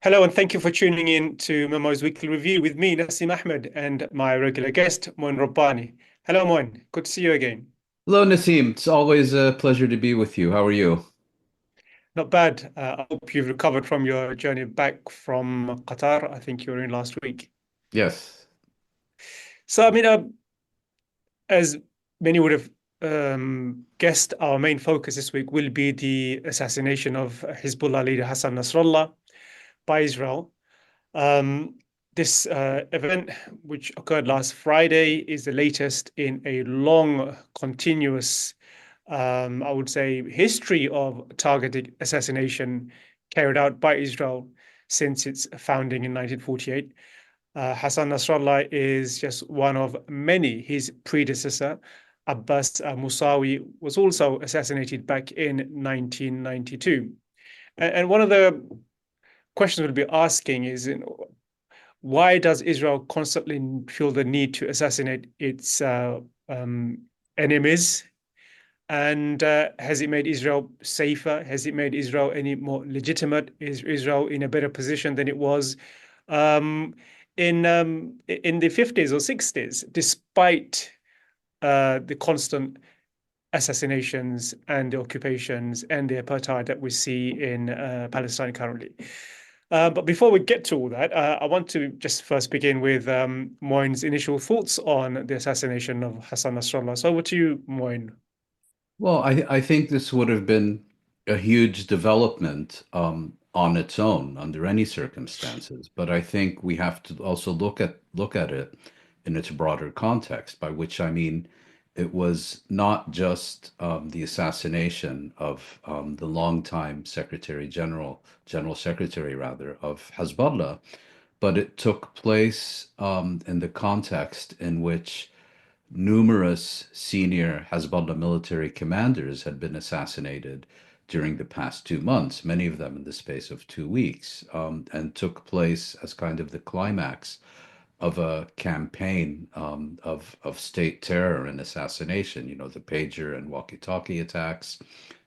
Hello, and thank you for tuning in to Memo's Weekly Review with me, Nassim Ahmed, and my regular guest, Moin Rabbani. Hello, Moin. Good to see you again. Hello, Nassim. It's always a pleasure to be with you. How are you? Not bad. I hope you've recovered from your journey back from Qatar. I think you were in last week. Yes. So, as many would have guessed, our main focus this week will be the assassination of Hezbollah leader Hasan Nasrallah by Israel. Um, this event, which occurred last Friday, is the latest in a long, continuous, I would say, history of targeted assassination carried out by Israel since its founding in 1948. Hassan Nasrallah is just one of many. His predecessor, Abbas Musawi, was also assassinated back in 1992. And one of the questions we'll be asking is, why does Israel constantly feel the need to assassinate its um, enemies? And has it made Israel safer? Has it made Israel any more legitimate? Is Israel in a better position than it was um, in the 50s or 60s, despite the constant assassinations and the occupations and the apartheid that we see in Palestine currently? But before we get to all that, I want to just first begin with Moin's initial thoughts on the assassination of Hassan Nasrallah. So over to you, Moin. Well, I think this would have been a huge development on its own under any circumstances. But I think we have to also look at it in its broader context, by which I mean it was not just the assassination of the longtime General Secretary rather, of Hezbollah, but it took place in the context in which numerous senior Hezbollah military commanders had been assassinated during the past 2 months, many of them in the space of 2 weeks, and took place as kind of the climax of a campaign of state terror and assassination. You know, the pager and walkie-talkie attacks,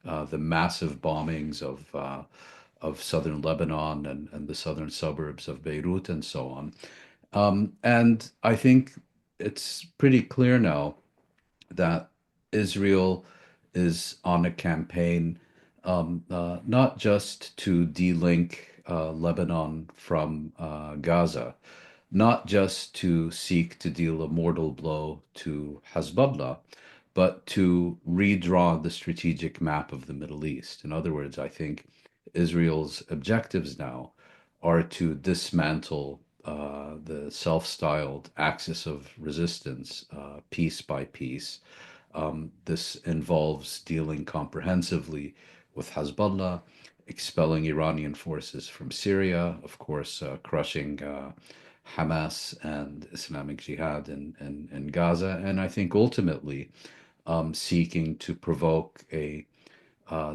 the massive bombings of southern Lebanon and the southern suburbs of Beirut, and so on. And I think it's pretty clear now that Israel is on a campaign not just to de-link Lebanon from Gaza, not just to seek to deal a mortal blow to Hezbollah, but to redraw the strategic map of the Middle East. In other words, I think Israel's objectives now are to dismantle the self-styled axis of resistance piece by piece. This involves dealing comprehensively with Hezbollah, expelling Iranian forces from Syria, of course, crushing Hamas and Islamic Jihad in Gaza, and I think ultimately seeking to provoke a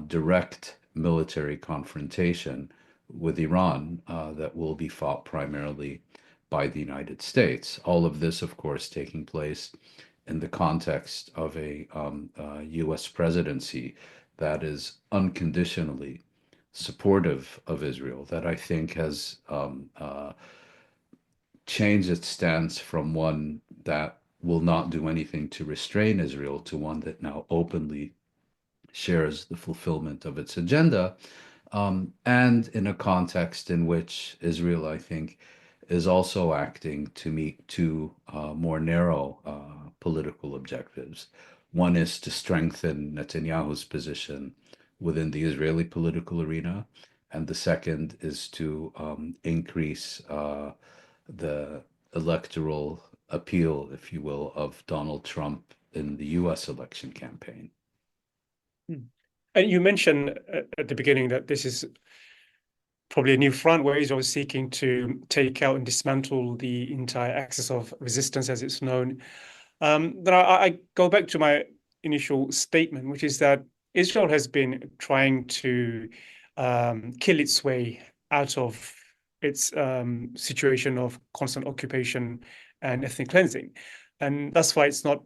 direct military confrontation with Iran that will be fought primarily by the United States. All of this, of course, taking place in the context of a U.S. presidency that is unconditionally supportive of Israel, that I think has changed its stance from one that will not do anything to restrain Israel to one that now openly shares the fulfillment of its agenda, and in a context in which Israel, I think, is also acting to meet two more narrow political objectives. One is to strengthen Netanyahu's position within the Israeli political arena, and the second is to increase the electoral appeal, if you will, of Donald Trump in the US election campaign. Hmm. And you mentioned at the beginning that this is probably a new front where Israel is seeking to take out and dismantle the entire axis of resistance, as it's known. But I go back to my initial statement, which is that Israel has been trying to kill its way out of its situation of constant occupation and ethnic cleansing. And that's why it's not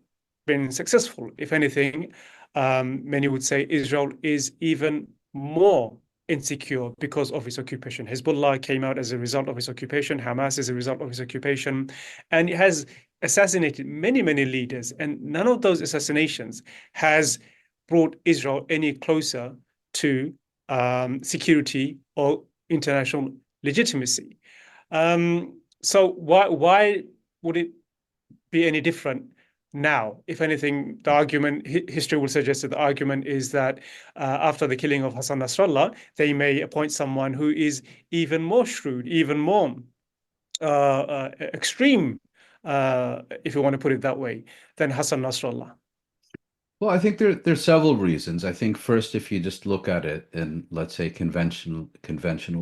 been successful. If anything, many would say Israel is even more insecure because of its occupation. Hezbollah came out as a result of its occupation, Hamas is a result of its occupation, and it has assassinated many, many leaders. And none of those assassinations has brought Israel any closer to security or international legitimacy. So why would it be any different now? If anything, the argument, history will suggest that the argument is that after the killing of Hasan Nasrallah, they may appoint someone who is even more shrewd, even more extreme, if you want to put it that way, than Hasan Nasrallah. Well, I think there's several reasons. I think first, if you just look at it in, let's say, conventional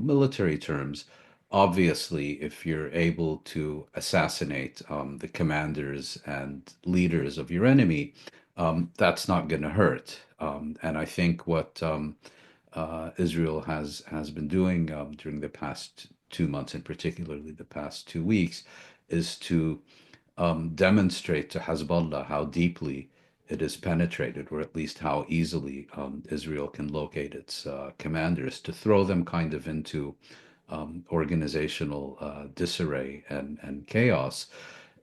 military terms, obviously, if you're able to assassinate the commanders and leaders of your enemy, that's not going to hurt. And I think what Israel has been doing during the past 2 months, and particularly the past 2 weeks, is to demonstrate to Hezbollah how deeply it is penetrated, or at least how easily Israel can locate its commanders, to throw them kind of into organizational disarray and chaos.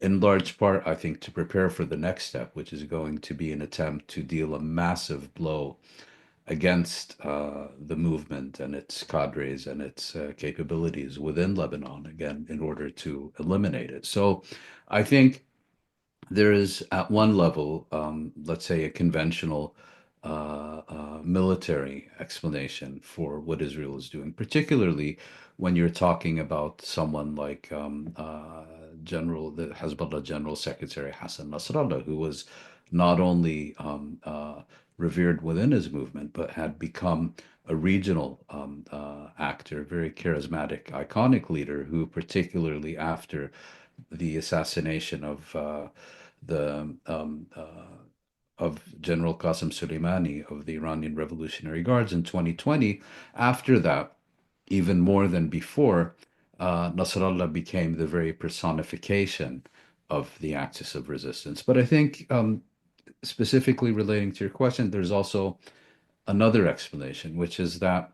In large part, I think, to prepare for the next step, which is going to be an attempt to deal a massive blow against the movement and its cadres and its capabilities within Lebanon, again, in order to eliminate it. So I think there is, at one level, let's say, a conventional military explanation for what Israel is doing, particularly when you're talking about someone like the Hezbollah General Secretary Hasan Nasrallah, who was not only revered within his movement, but had become a regional actor, very charismatic, iconic leader who, particularly after the assassination the of General Qasem Soleimani of the Iranian Revolutionary Guards in 2020. After that, even more than before, Nasrallah became the very personification of the axis of resistance. But I think, specifically relating to your question, there's also another explanation, which is that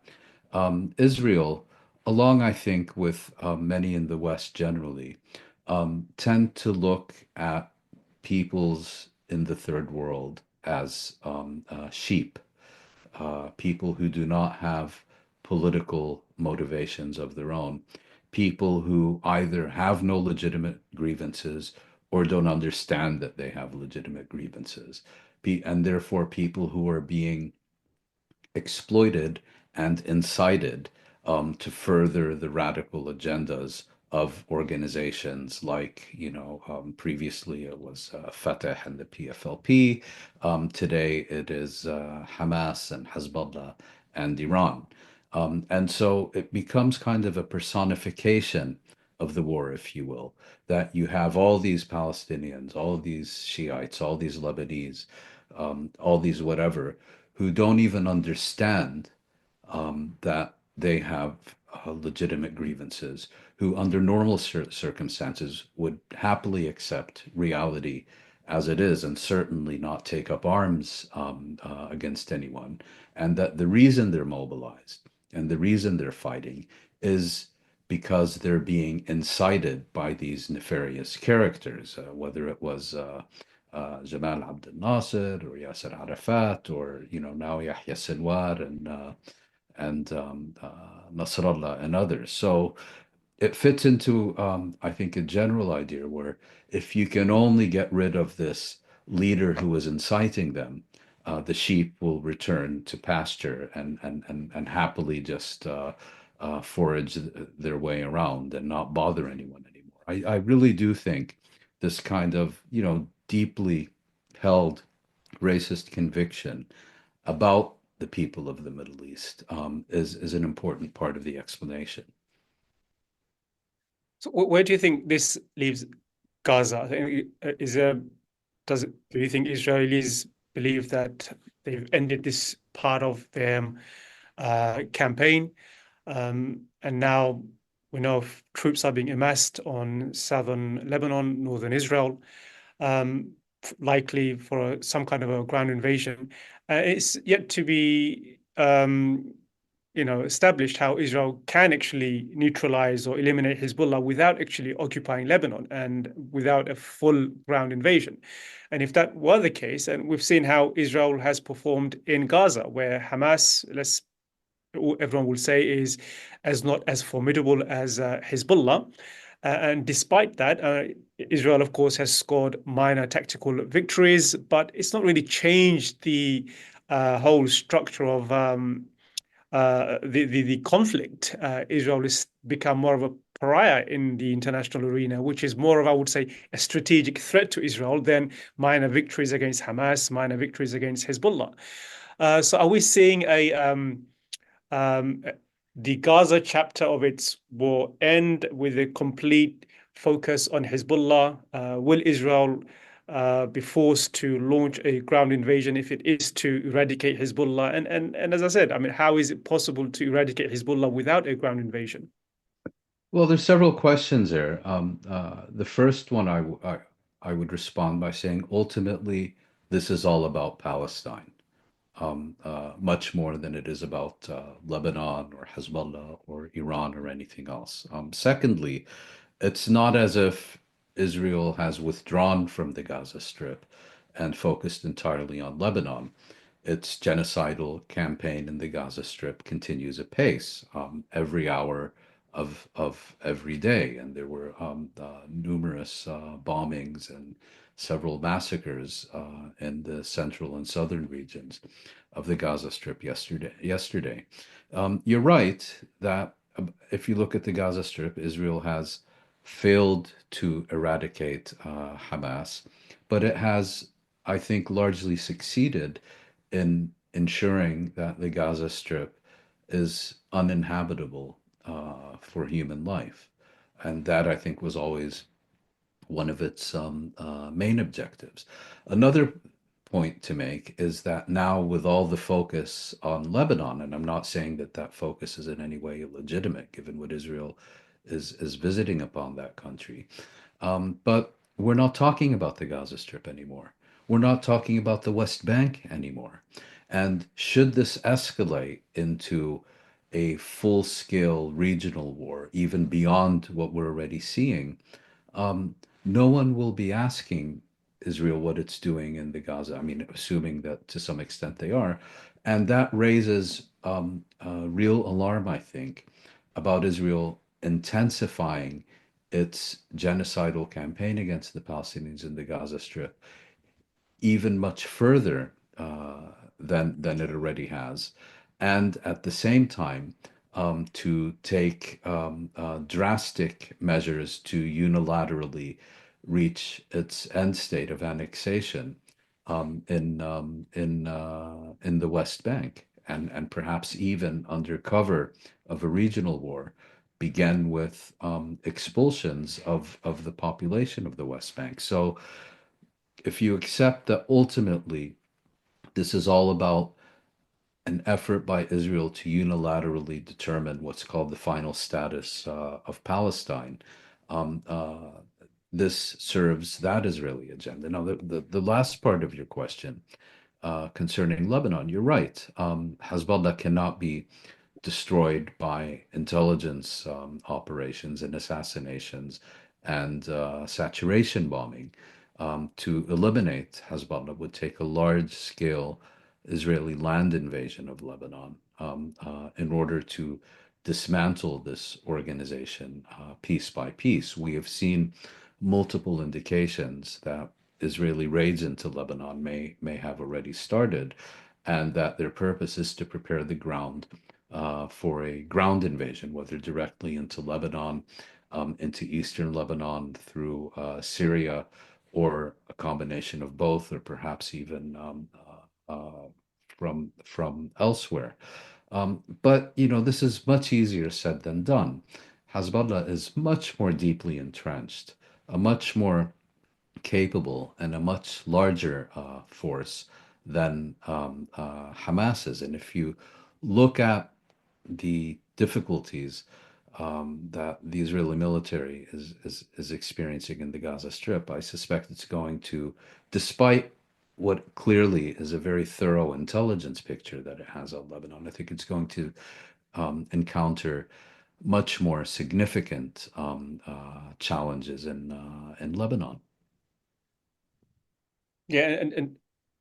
Israel, along, I think, with many in the West generally, tend to look at peoples in the third world as sheep, people who do not have political motivations of their own, people who either have no legitimate grievances or don't understand that they have legitimate grievances, and therefore people who are being exploited and incited to further the radical agendas of organizations like, previously it was Fatah and the PFLP. Today it is Hamas and Hezbollah and Iran. And so it becomes kind of a personification of the war, if you will, that you have all these Palestinians, all of these Shiites, all these Lebanese, all these whatever, who don't even understand that they have legitimate grievances, who under normal circumstances would happily accept reality as it is and certainly not take up arms against anyone. And that the reason they're mobilized and the reason they're fighting is because they're being incited by these nefarious characters, whether it was Jamal Abdel Nasser or Yasser Arafat, or now Yahya Sinwar and Nasrallah and others. So it fits into, I think, a general idea where if you can only get rid of this leader who is inciting them, the sheep will return to pasture and happily just forage their way around and not bother anyone anymore. I really do think this kind of, deeply held racist conviction about the people of the Middle East is an important part of the explanation. So where do you think this leaves Gaza? I think, do you think Israelis believe that they've ended this part of their campaign? And now we know troops are being amassed on southern Lebanon, northern Israel, likely for some kind of a ground invasion. It's yet to be established how Israel can actually neutralize or eliminate Hezbollah without actually occupying Lebanon and without a full ground invasion. And if that were the case, and we've seen how Israel has performed in Gaza, where Hamas, everyone will say, is as not as formidable as Hezbollah. And despite that, Israel, of course, has scored minor tactical victories, but it's not really changed the whole structure of the conflict. Israel has become more of a pariah in the international arena, which is more of, I would say, a strategic threat to Israel than minor victories against Hamas, minor victories against Hezbollah. So, are we seeing um, the Gaza chapter of its war end with a complete focus on Hezbollah? Will Israel be forced to launch a ground invasion if it is to eradicate Hezbollah? And as I said, I mean, how is it possible to eradicate Hezbollah without a ground invasion? Well, there's several questions there. The first one I would respond by saying ultimately this is all about Palestine, much more than it is about Lebanon or Hezbollah or Iran or anything else. Secondly, it's not as if Israel has withdrawn from the Gaza Strip and focused entirely on Lebanon. Its genocidal campaign in the Gaza Strip continues apace every hour of every day, and there were numerous bombings and several massacres in the central and southern regions of the Gaza Strip yesterday. You're right that if you look at the Gaza Strip, Israel has failed to eradicate Hamas, but it has, I think, largely succeeded in ensuring that the Gaza Strip is uninhabitable for human life. And that, I think, was always one of its main objectives. Another point to make is that now, with all the focus on Lebanon, and I'm not saying that that focus is in any way illegitimate, given what Israel is visiting upon that country, but we're not talking about the Gaza Strip anymore. We're not talking about the West Bank anymore. And should this escalate into a full scale regional war, even beyond what we're already seeing, um, no one will be asking Israel what it's doing in the Gaza. I mean, assuming that to some extent they are. And that raises real alarm, I think, about Israel intensifying its genocidal campaign against the Palestinians in the Gaza Strip even much further than it already has, and at the same time to take drastic measures to unilaterally reach its end state of annexation in the West Bank, and perhaps even under cover of a regional war, begin with expulsions of the population of the West Bank. So if you accept that ultimately this is all about an effort by Israel to unilaterally determine what's called the final status of Palestine, um, uh, this serves that Israeli agenda. Now, the last part of your question concerning Lebanon, you're right. Hezbollah cannot be destroyed by intelligence operations and assassinations and saturation bombing. To eliminate Hezbollah would take a large scale Israeli land invasion of Lebanon in order to dismantle this organization piece by piece. We have seen multiple indications that Israeli raids into Lebanon may have already started, and that their purpose is to prepare the ground for a ground invasion, whether directly into Lebanon, into eastern Lebanon, through Syria, or a combination of both, or perhaps even from elsewhere. But this is much easier said than done. Hezbollah is much more deeply entrenched, a much more capable and a much larger force than Hamas is. And if you look at the difficulties that the Israeli military is experiencing in the Gaza Strip, I suspect it's going to, despite what clearly is a very thorough intelligence picture that it has of Lebanon, I think it's going to encounter much more significant challenges in Lebanon. Yeah, and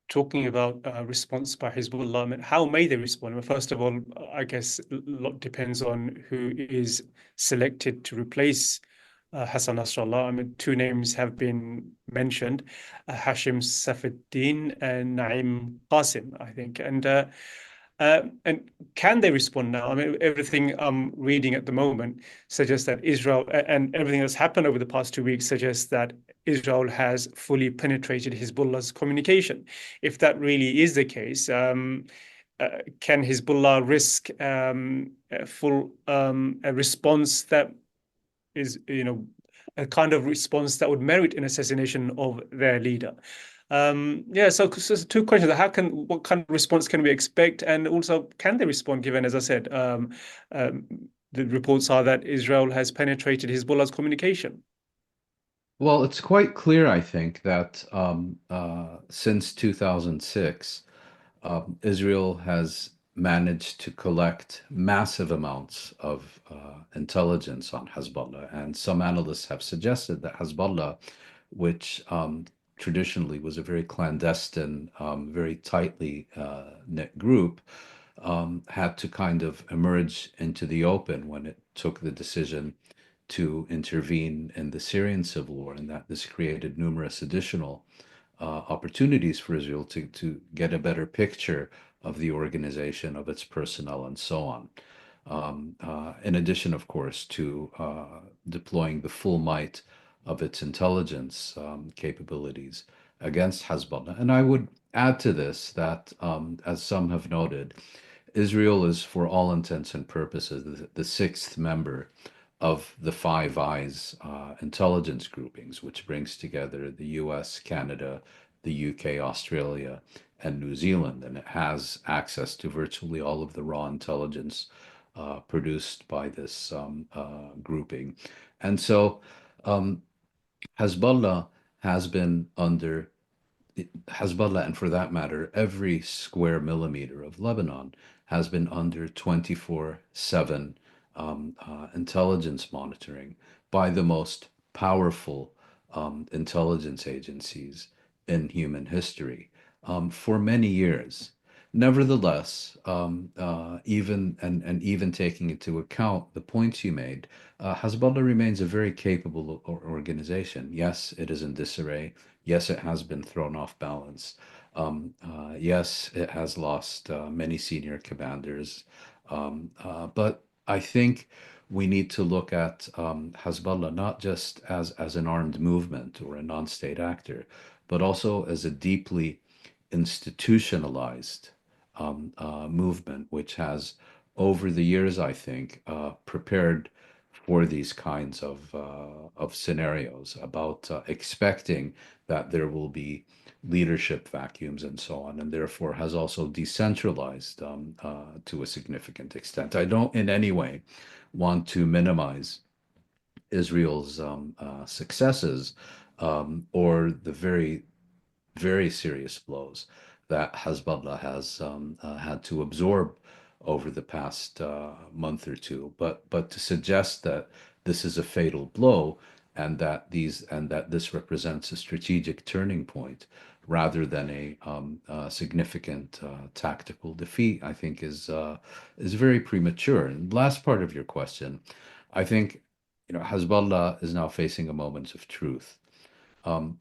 talking about response by Hezbollah, I mean, how may they respond? Well, first of all, I guess a lot depends on who is selected to replace Hasan Nasrallah. I mean, two names have been mentioned, Hashim Safeddin and Naim Qasim, I think. And can they respond now? I mean, everything I'm reading at the moment suggests that Israel and everything that's happened over the past 2 weeks suggests that Israel has fully penetrated Hezbollah's communication. If that really is the case, can Hezbollah risk a full a response that is, a kind of response that would merit an assassination of their leader? Yeah, so two questions. What kind of response can we expect? And also, can they respond given, as I said, the reports are that Israel has penetrated Hezbollah's communication? Well, it's quite clear, I think, that since 2006, Israel has managed to collect massive amounts of intelligence on Hezbollah. And some analysts have suggested that Hezbollah, which traditionally was a very clandestine, very tightly knit group, had to kind of emerge into the open when it took the decision to intervene in the Syrian civil war, and that this created numerous additional opportunities for Israel to get a better picture of the organization, of its personnel, and so on. In addition, of course, to deploying the full might of its intelligence capabilities against Hezbollah. And I would add to this that, as some have noted, Israel is, for all intents and purposes, the sixth member of the Five Eyes intelligence groupings, which brings together the US, Canada, the UK, Australia, and New Zealand. And it has access to virtually all of the raw intelligence produced by this grouping. And so um, Hezbollah has been under Hezbollah, and for that matter, every square millimeter of Lebanon has been under 24/7 intelligence monitoring by the most powerful intelligence agencies in human history for many years. Nevertheless, even taking into account the points you made, Hezbollah remains a very capable organization. Yes, it is in disarray. Yes, it has been thrown off balance. Yes, it has lost many senior commanders. But I think we need to look at Hezbollah not just as an armed movement or a non-state actor, but also as a deeply institutionalized movement, which has, over the years, I think, prepared for these kinds of scenarios about expecting that there will be leadership vacuums and so on, and therefore has also decentralized to a significant extent. I don't in any way want to minimize Israel's successes or the very serious blows that Hezbollah has had to absorb over the past month or two. But to suggest that this is a fatal blow and that this represents a strategic turning point rather than a significant tactical defeat, I think is very premature. And last part of your question, I think Hezbollah is now facing a moment of truth.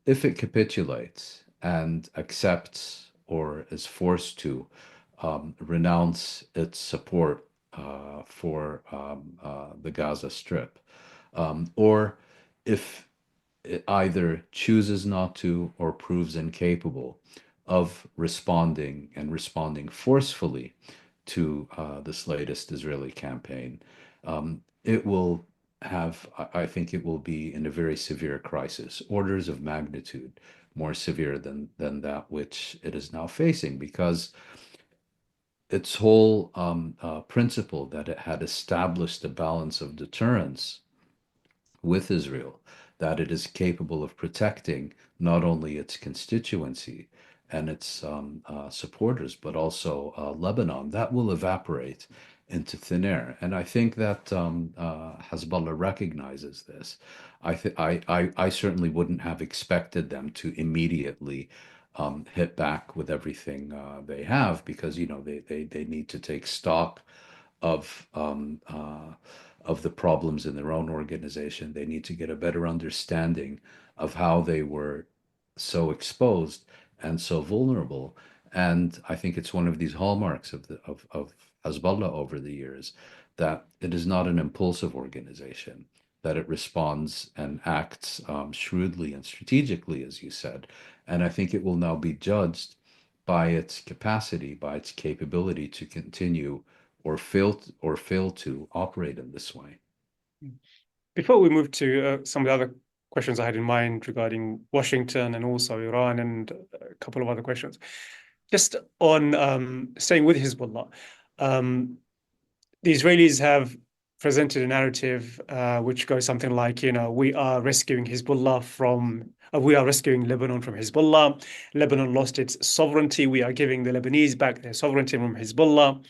If it capitulates and accepts or is forced to renounce its support for the Gaza Strip, or if it either chooses not to or proves incapable of responding and responding forcefully to this latest Israeli campaign, it will I think it will be in a very severe crisis, orders of magnitude more severe than that which it is now facing, because its whole principle that it had established a balance of deterrence with Israel, that it is capable of protecting not only its constituency and its supporters, but also Lebanon, that will evaporate. into thin air. And I think that Hezbollah recognizes this. I certainly wouldn't have expected them to immediately hit back with everything they have, because they need to take stock of of the problems in their own organization. They need to get a better understanding of how they were so exposed and so vulnerable. And I think it's one of these hallmarks of Hezbollah over the years, that it is not an impulsive organization, that it responds and acts shrewdly and strategically, as you said. And I think it will now be judged by its capacity, by its capability to continue or fail to operate in this way. Before we move to some of the other questions I had in mind regarding Washington and also Iran and a couple of other questions, just on staying with Hezbollah, um, the Israelis have presented a narrative which goes something like, we are rescuing we are rescuing Lebanon from Hezbollah. Lebanon lost its sovereignty. We are giving the Lebanese back their sovereignty from Hezbollah.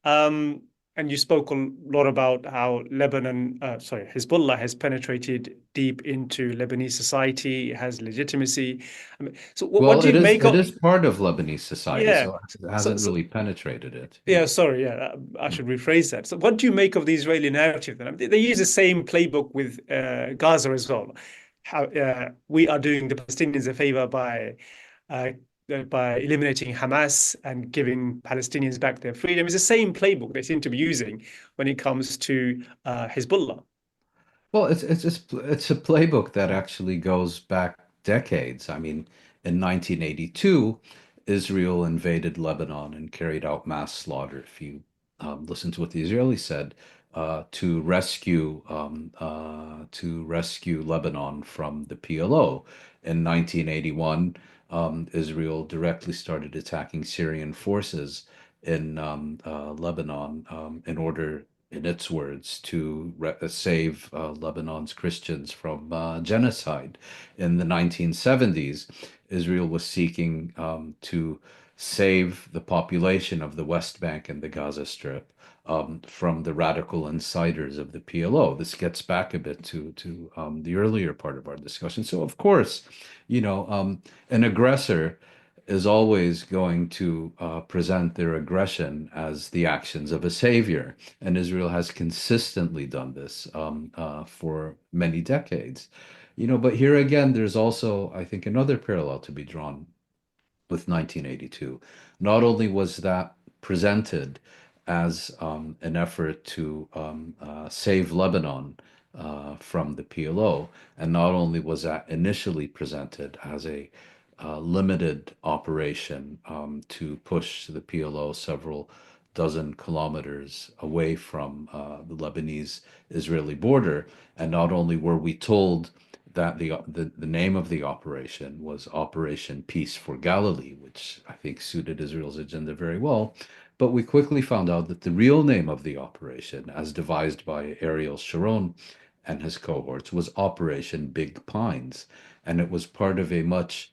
Um, and you spoke a lot about how Hezbollah has penetrated deep into Lebanese society, has legitimacy. I mean, so what Well, do you make it of? is part of Lebanese society, Yeah. so it So, hasn't so really penetrated it. yeah, sorry, yeah, I Mm. should rephrase that. So, what do you make of the Israeli narrative then? I mean, they use the same playbook with Gaza as well. How we are doing the Palestinians a favor uh, by eliminating Hamas and giving Palestinians back their freedom. It's the same playbook they seem to be using when it comes to Hezbollah. Well, it's a playbook that actually goes back decades. I mean, in 1982, Israel invaded Lebanon and carried out mass slaughter. If you listen to what the Israelis said, to rescue Lebanon from the PLO. In 1981, Israel directly started attacking Syrian forces in Lebanon in order, in its words, to save Lebanon's Christians from genocide. In the 1970s, Israel was seeking to save the population of the West Bank and the Gaza Strip from the radical insiders of the PLO. This gets back a bit to the earlier part of our discussion. So, of course, an aggressor is always going to present their aggression as the actions of a savior. And Israel has consistently done this for many decades. But here again, there's also, I think, another parallel to be drawn with 1982. Not only was that presented as an effort to save Lebanon from the PLO, and not only was that initially presented as a limited operation to push the PLO several dozen kilometers away from the Lebanese-Israeli border, and not only were we told that the name of the operation was Operation Peace for Galilee, which I think suited Israel's agenda very well. But we quickly found out that the real name of the operation, as devised by Ariel Sharon and his cohorts, was Operation Big Pines. And it was part of a much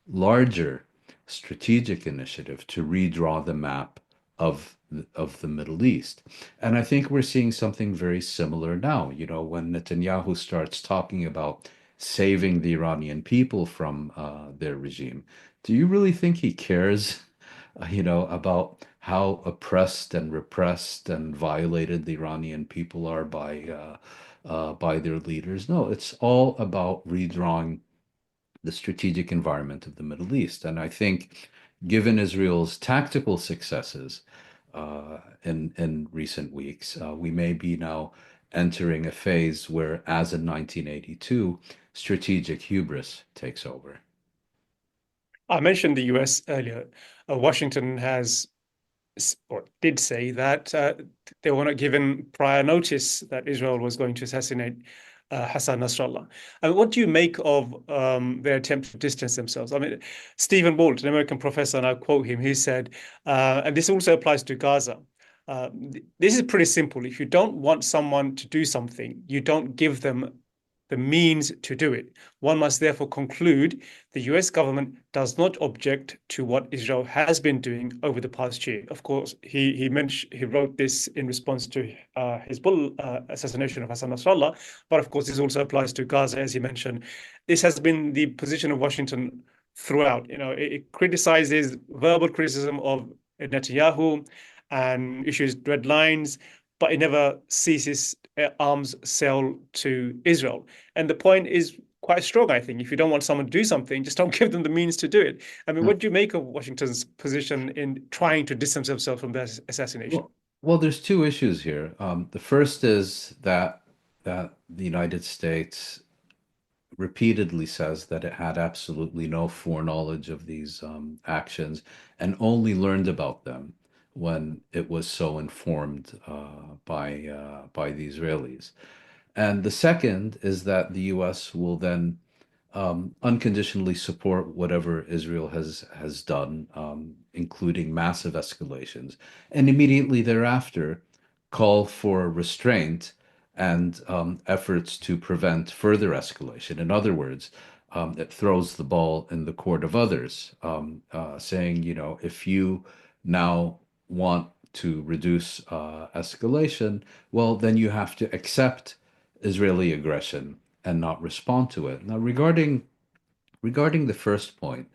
larger strategic initiative to redraw the map of the Middle East. And I think we're seeing something very similar now. When Netanyahu starts talking about saving the Iranian people from their regime, do you really think he cares, about how oppressed and repressed and violated the Iranian people are by their leaders? No, it's all about redrawing the strategic environment of the Middle East. And I think, given Israel's tactical successes in recent weeks, we may be now entering a phase where, as in 1982, strategic hubris takes over. I mentioned the US earlier. Washington has or did say that they were not given prior notice that Israel was going to assassinate Hasan Nasrallah. And what do you make of their attempt to distance themselves? I mean, Stephen Walt, an American professor, and I quote him, he said, and this also applies to Gaza. This is pretty simple. If you don't want someone to do something, you don't give them the means to do it. One must therefore conclude the US government does not object to what Israel has been doing over the past year. Of course, he wrote this in response to Hezbollah assassination of Hasan Nasrallah, but of course this also applies to Gaza, as he mentioned. This has been the position of Washington throughout. It criticizes verbal criticism of Netanyahu and issues red lines, but it never ceases arms sale to Israel. And the point is quite strong, I think. If you don't want someone to do something, just don't give them the means to do it. I mean, what do you make of Washington's position in trying to distance themselves from the assassination? Well, there's two issues here. The first is that the United States repeatedly says that it had absolutely no foreknowledge of these actions and only learned about them when it was so informed by the Israelis. And the second is that the U.S. will then unconditionally support whatever Israel has done, including massive escalations, and immediately thereafter call for restraint and efforts to prevent further escalation. In other words, it throws the ball in the court of others, saying, if you now want to reduce escalation, well, then you have to accept Israeli aggression and not respond to it. Now, regarding the first point,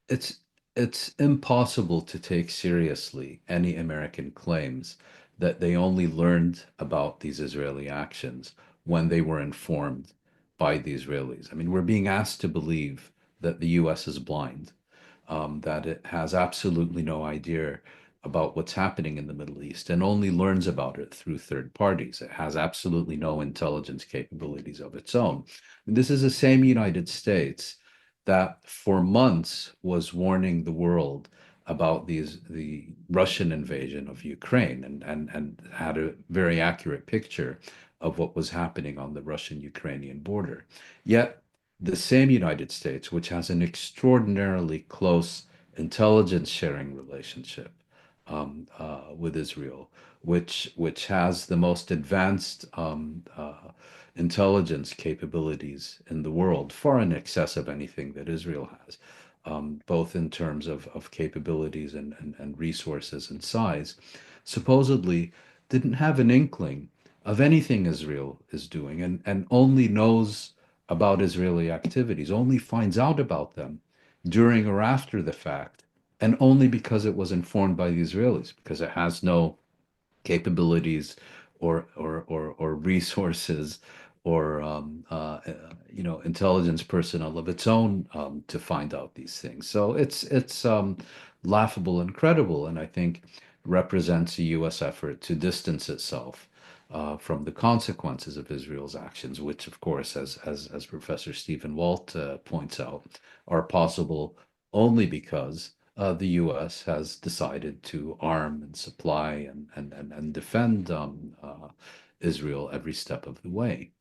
it's it's impossible to take seriously any American claims that they only learned about these Israeli actions when they were informed by the Israelis. I mean, we're being asked to believe that the US is blind, that it has absolutely no idea about what's happening in the Middle East and only learns about it through third parties. It has absolutely no intelligence capabilities of its own. And this is the same United States that for months was warning the world about the Russian invasion of Ukraine and had a very accurate picture of what was happening on the Russian-Ukrainian border. Yet the same United States, which has an extraordinarily close intelligence sharing relationship with Israel, which has the most advanced intelligence capabilities in the world, far in excess of anything that Israel has, both in terms of capabilities and resources and size, supposedly didn't have an inkling of anything Israel is doing and only knows about Israeli activities, only finds out about them during or after the fact, and only because it was informed by the Israelis, because it has no capabilities or resources or intelligence personnel of its own to find out these things. So it's laughable and credible, and I think represents a U.S. effort to distance itself from the consequences of Israel's actions, which, of course, as Professor Stephen Walt points out, are possible only because the U.S. has decided to arm and supply and defend Israel every step of the way.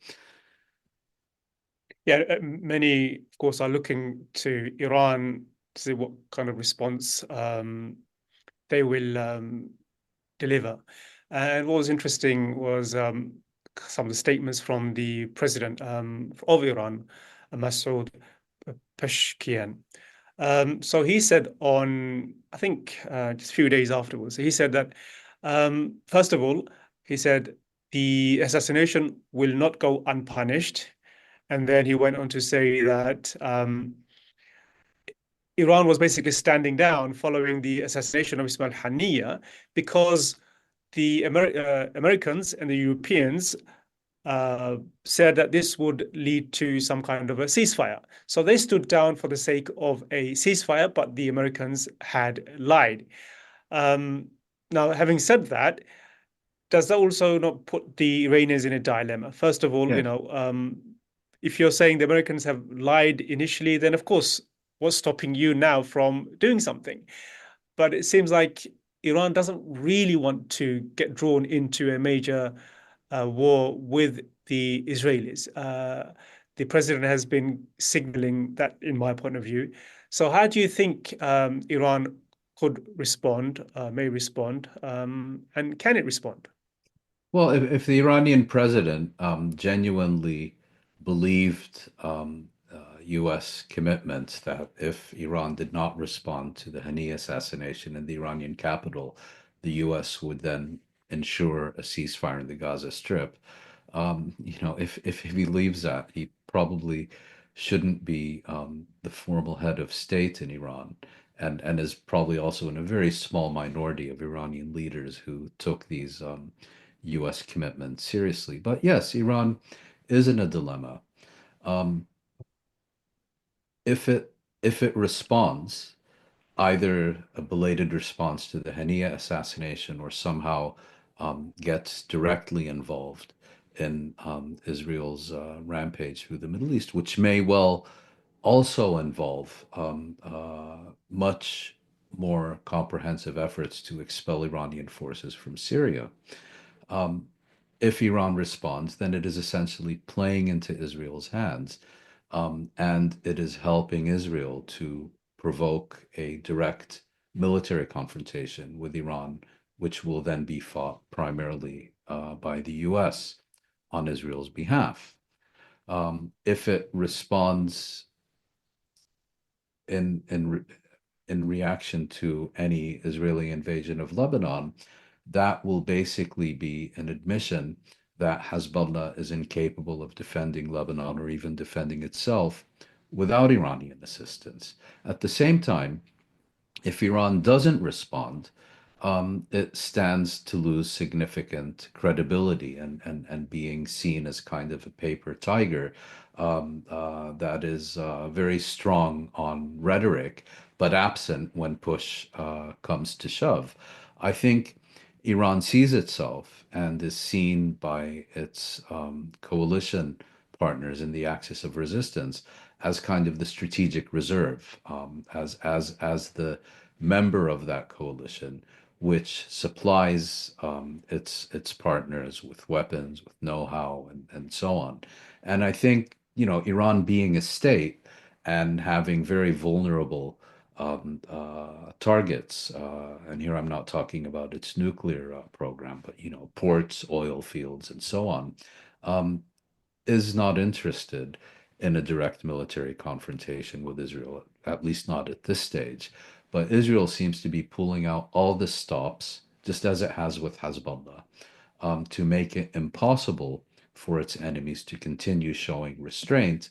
Yeah, many, of course, are looking to Iran to see what kind of response they will deliver. And what was interesting was some of the statements from the president of Iran, Masoud Peshkian. So he said I think, just a few days afterwards, he said that, first of all, he said the assassination will not go unpunished. And then he went on to say that Iran was basically standing down following the assassination of Ismail Haniyeh because the Americans and the Europeans said that this would lead to some kind of a ceasefire. So they stood down for the sake of a ceasefire, but the Americans had lied. Now, having said that, does that also not put the Iranians in a dilemma? First of all, Yes. if you're saying the Americans have lied initially, then of course, what's stopping you now from doing something? But it seems like Iran doesn't really want to get drawn into a major war with the Israelis. The president has been signaling that, in my point of view. So, how do you think Iran could respond, may respond, and can it respond? Well, if the Iranian president genuinely believed U.S. commitments that if Iran did not respond to the Hani assassination in the Iranian capital, the U.S. would then ensure a ceasefire in the Gaza Strip. If he believes that, he probably shouldn't be the formal head of state in Iran, and is probably also in a very small minority of Iranian leaders who took these U.S. commitments seriously. But yes, Iran is in a dilemma. Um, if it responds, either a belated response to the Hania assassination or somehow gets directly involved in Israel's rampage through the Middle East, which may well also involve much more comprehensive efforts to expel Iranian forces from Syria. Um, if Iran responds, then it is essentially playing into Israel's hands, and it is helping Israel to provoke a direct military confrontation with Iran, which will then be fought primarily by the US on Israel's behalf. If it responds in in reaction to any Israeli invasion of Lebanon, that will basically be an admission that Hezbollah is incapable of defending Lebanon or even defending itself without Iranian assistance. At the same time, if Iran doesn't respond, it stands to lose significant credibility and being seen as kind of a paper tiger that is very strong on rhetoric, but absent when push comes to shove. I think Iran sees itself and is seen by its coalition partners in the axis of resistance as kind of the strategic reserve, as the member of that coalition, which supplies its partners with weapons, with know-how, and so on. And I think, Iran being a state and having very vulnerable targets, and here I'm not talking about its nuclear program, but ports, oil fields, and so on, um, is not interested in a direct military confrontation with Israel, at least not at this stage. But Israel seems to be pulling out all the stops, just as it has with Hezbollah, to make it impossible for its enemies to continue showing restraint,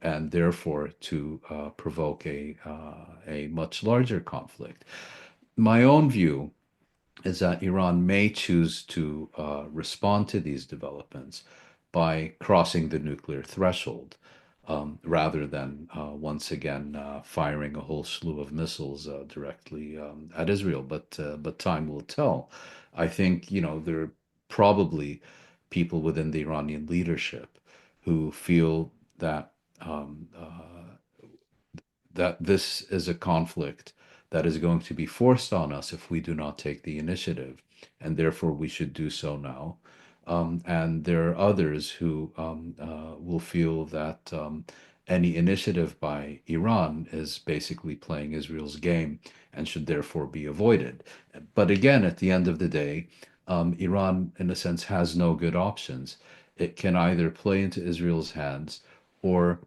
and therefore to provoke a much larger conflict. My own view is that Iran may choose to respond to these developments by crossing the nuclear threshold, rather than once again firing a whole slew of missiles directly at Israel. But time will tell. I think there are probably people within the Iranian leadership who feel that that this is a conflict that is going to be forced on us if we do not take the initiative, and therefore we should do so now. And there are others who will feel that any initiative by Iran is basically playing Israel's game and should therefore be avoided. But again, at the end of the day, Iran, in a sense, has no good options. It can either play into Israel's hands or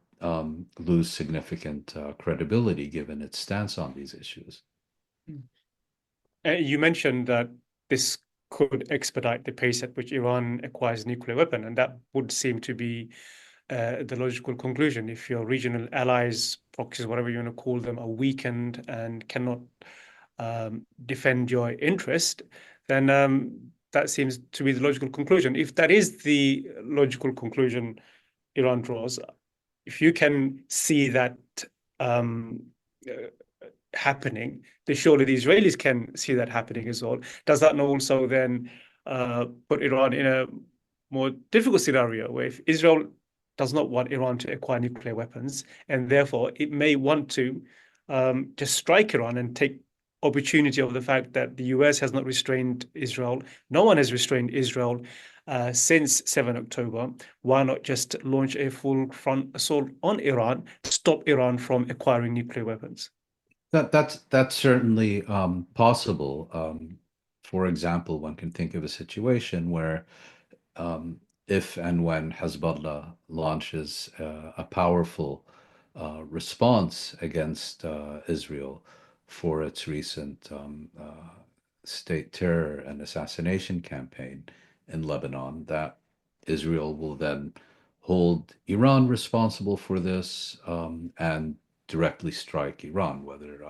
lose significant credibility given its stance on these issues. You mentioned that this could expedite the pace at which Iran acquires a nuclear weapon, and that would seem to be the logical conclusion. If your regional allies, proxies, whatever you want to call them, are weakened and cannot defend your interest, then that seems to be the logical conclusion. If that is the logical conclusion Iran draws, if you can see that um, uh, happening, then surely the Israelis can see that happening as well. Does that not also then put Iran in a more difficult scenario where if Israel does not want Iran to acquire nuclear weapons, and therefore it may want to just strike Iran and take opportunity of the fact that the US has not restrained Israel. No one has restrained Israel since 7 October. Why not just launch a full front assault on Iran to stop Iran from acquiring nuclear weapons? That's certainly possible. For example, one can think of a situation where if and when Hezbollah launches a powerful response against Israel for its recent state terror and assassination campaign in Lebanon, that Israel will then hold Iran responsible for this and directly strike Iran, whether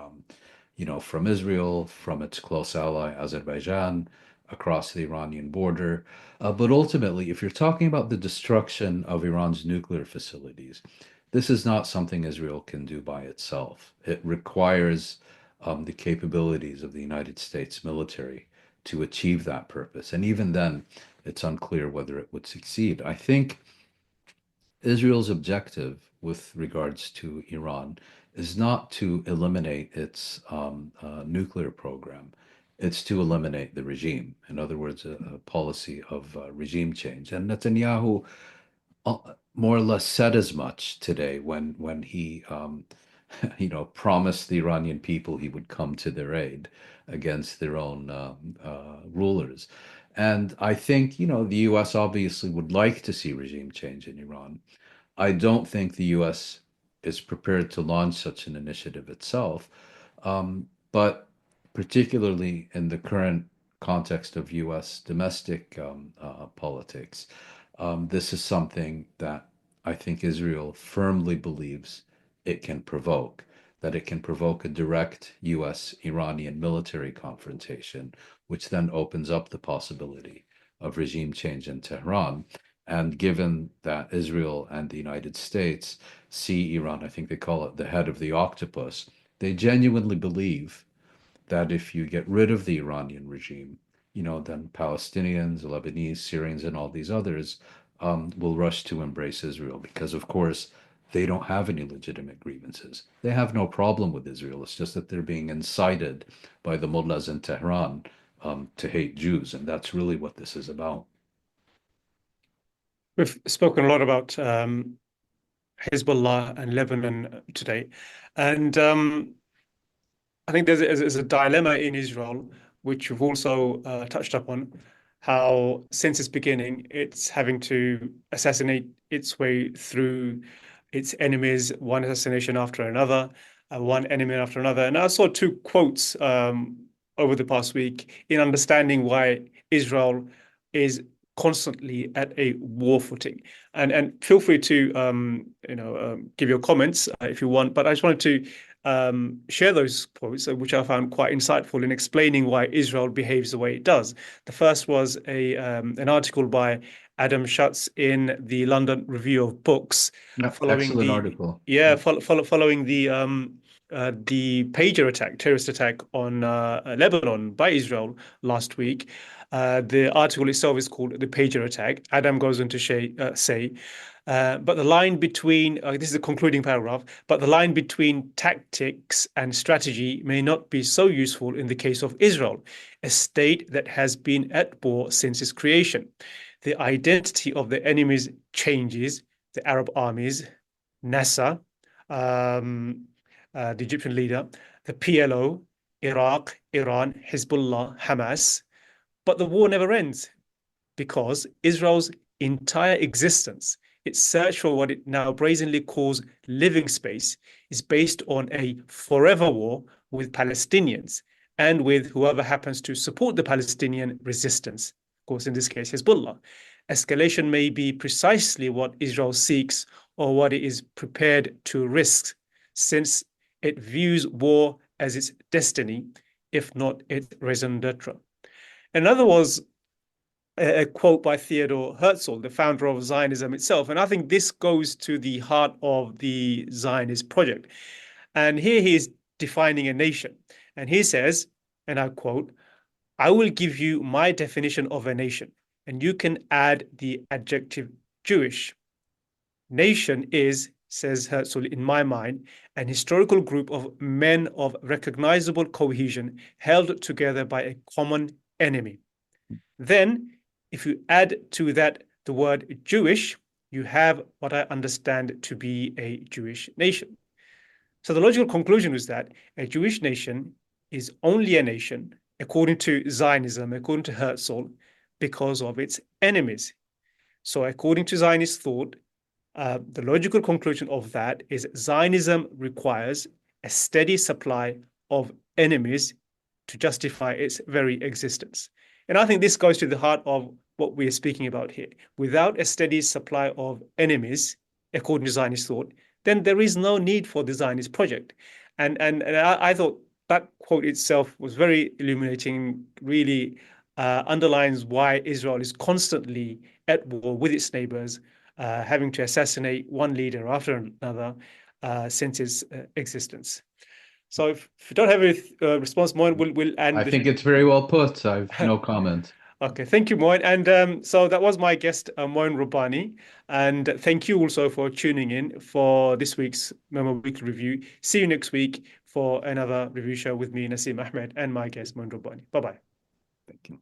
from Israel, from its close ally Azerbaijan, across the Iranian border. But ultimately, if you're talking about the destruction of Iran's nuclear facilities, this is not something Israel can do by itself. It requires the capabilities of the United States military to achieve that purpose. And even then, it's unclear whether it would succeed. I think Israel's objective with regards to Iran is not to eliminate its nuclear program. It's to eliminate the regime. In other words, a policy of regime change. And Netanyahu more or less said as much today when he promised the Iranian people he would come to their aid against their own rulers. And I think, the US obviously would like to see regime change in Iran. I don't think the US is prepared to launch such an initiative itself. But particularly in the current context of US domestic politics, this is something that I think Israel firmly believes it can provoke, that it can provoke a direct US Iranian military confrontation, which then opens up the possibility of regime change in Tehran. And given that Israel and the United States see Iran, I think they call it the head of the octopus, they genuinely believe that if you get rid of the Iranian regime, then Palestinians, Lebanese, Syrians, and all these others will rush to embrace Israel because, of course, they don't have any legitimate grievances. They have no problem with Israel. It's just that they're being incited by the mullahs in Tehran to hate Jews, and that's really what this is about. We've spoken a lot about Hezbollah and Lebanon today, and I think there's a dilemma in Israel, which you've also touched upon, how since its beginning, it's having to assassinate its way through its enemies, one assassination after another, one enemy after another. And I saw two quotes over the past week in understanding why Israel is constantly at a war footing. And feel free to give your comments if you want. But I just wanted to share those quotes, which I found quite insightful in explaining why Israel behaves the way it does. The first was an article by Adam Schutz in the London Review of Books, Yep, following excellent the article. yeah, Yep. following the pager attack, terrorist attack on Lebanon by Israel last week. The article itself is called "The Pager Attack." Adam goes on to say, but the line between this is the concluding paragraph. But the line between tactics and strategy may not be so useful in the case of Israel, a state that has been at war since its creation. The identity of the enemies changes. The Arab armies, Nasser, the Egyptian leader, the PLO, Iraq, Iran, Hezbollah, Hamas. But the war never ends because Israel's entire existence, its search for what it now brazenly calls living space, is based on a forever war with Palestinians and with whoever happens to support the Palestinian resistance. Of course, in this case, Hezbollah. Escalation may be precisely what Israel seeks or what it is prepared to risk, since it views war as its destiny, if not its raison d'etre. Another was a quote by Theodor Herzl, the founder of Zionism itself. And I think this goes to the heart of the Zionist project. And here he is defining a nation. And he says, and I quote, "I will give you my definition of a nation, and you can add the adjective Jewish. Nation is, says Herzl, in my mind, an historical group of men of recognizable cohesion held together by a common enemy. Then, if you add to that the word Jewish, you have what I understand to be a Jewish nation." So the logical conclusion is that a Jewish nation is only a nation, according to Zionism, according to Herzl, because of its enemies. So according to Zionist thought, the logical conclusion of that is Zionism requires a steady supply of enemies to justify its very existence. And I think this goes to the heart of what we are speaking about here. Without a steady supply of enemies, according to Zionist thought, then there is no need for the Zionist project. And I thought that quote itself was very illuminating, really underlines why Israel is constantly at war with its neighbors, having to assassinate one leader after another since its existence. So if you don't have a response, Moin, we'll I end think the. it's very well put. I've no comment. Okay, thank you, Moin. And so that was my guest, Moin Rabbani. And thank you also for tuning in for this week's Memo Weekly Review. See you next week for another review show with me, Naseem Ahmed, and my guest, Moin Rabbani. Bye bye. Thank you.